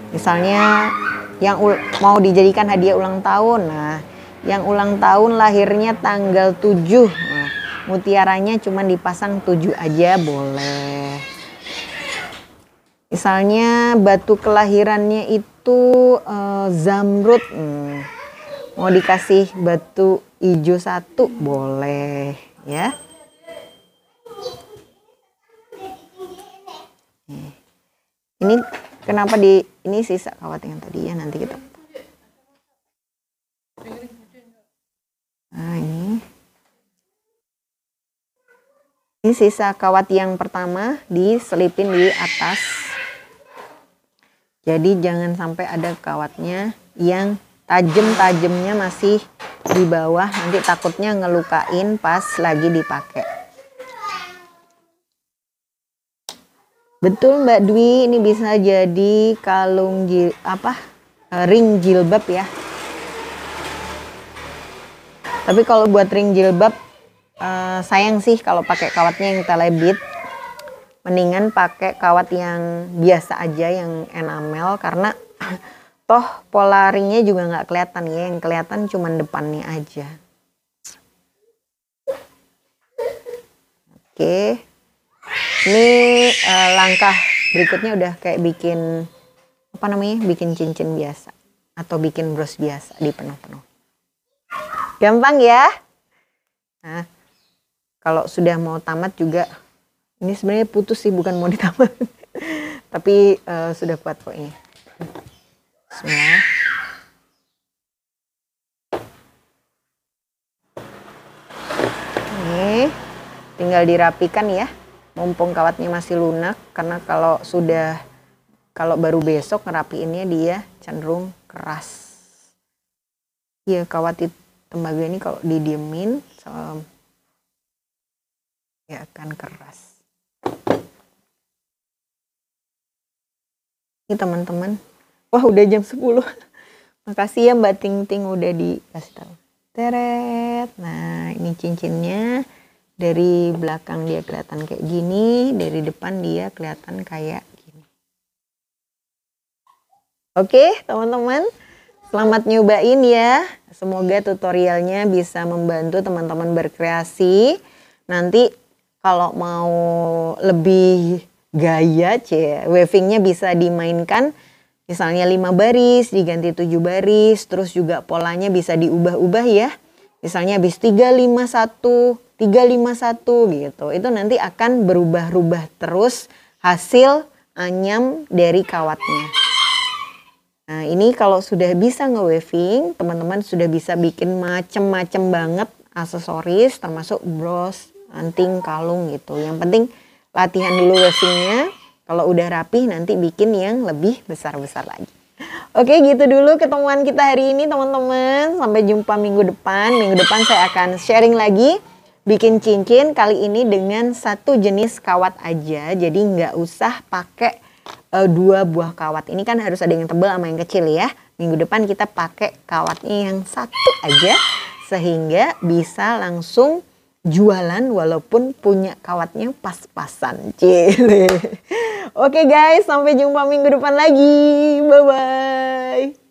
[SPEAKER 1] Misalnya yang mau dijadikan hadiah ulang tahun. Nah, yang ulang tahun lahirnya tanggal 7. Nah, mutiaranya cuma dipasang 7 aja boleh. Misalnya batu kelahirannya itu zamrud. Mau dikasih batu hijau 1 boleh ya. Ini kenapa ini sisa kawat yang tadi ya, nanti kita. Nah ini sisa kawat yang pertama diselipin di atas. Jadi jangan sampai ada kawatnya yang tajamnya masih di bawah, nanti takutnya ngelukain pas lagi dipakai. Betul Mbak Dwi, ini bisa jadi kalung ring jilbab ya. Tapi kalau buat ring jilbab sayang sih kalau pakai kawatnya yang telebit. Mendingan pakai kawat yang biasa aja yang enamel, karena toh pola ringnya juga nggak kelihatan ya, yang kelihatan cuma depannya aja. Oke, ini langkah berikutnya udah kayak bikin bikin cincin biasa atau bikin bros biasa di penuh-penuh. Gampang ya. Nah, kalau sudah mau tamat juga, ini sebenarnya putus sih, bukan mau ditamat. Tapi sudah kuat kok ini. Bismillah. tinggal dirapikan ya. Mumpung kawatnya masih lunak, karena kalau baru besok ngerapiinnya dia cenderung keras. Iya, kawat tembaga ini kalau didiemin ya akan keras. Ini teman-teman. Wah, udah jam 10. Makasih ya Mbak Ting Ting udah dikasih tahu. Teret. Nah, ini cincinnya. Dari belakang dia kelihatan kayak gini, dari depan dia kelihatan kayak gini. Oke, teman-teman. Selamat nyobain ya. Semoga tutorialnya bisa membantu teman-teman berkreasi. Nanti kalau mau lebih gaya, wavingnya bisa dimainkan. Misalnya 5 baris diganti 7 baris, terus juga polanya bisa diubah-ubah ya. Misalnya habis 351 gitu. Itu nanti akan berubah-ubah terus hasil anyam dari kawatnya. Nah, ini kalau sudah bisa nge-waving, teman-teman sudah bisa bikin macem-macem banget aksesoris, termasuk bros, anting, kalung gitu. Yang penting latihan dulu wavingnya. Kalau udah rapih nanti bikin yang lebih besar-besar lagi. Oke, gitu dulu ketemuan kita hari ini teman-teman. Sampai jumpa minggu depan. Minggu depan saya akan sharing lagi bikin cincin, kali ini dengan satu jenis kawat aja. Jadi nggak usah pakai 2 buah kawat. Ini kan harus ada yang tebal sama yang kecil ya. Minggu depan kita pakai kawatnya yang satu aja. Sehingga bisa langsung jualan walaupun punya kawatnya pas-pasan. Cile. Oke guys, sampai jumpa minggu depan lagi. Bye-bye.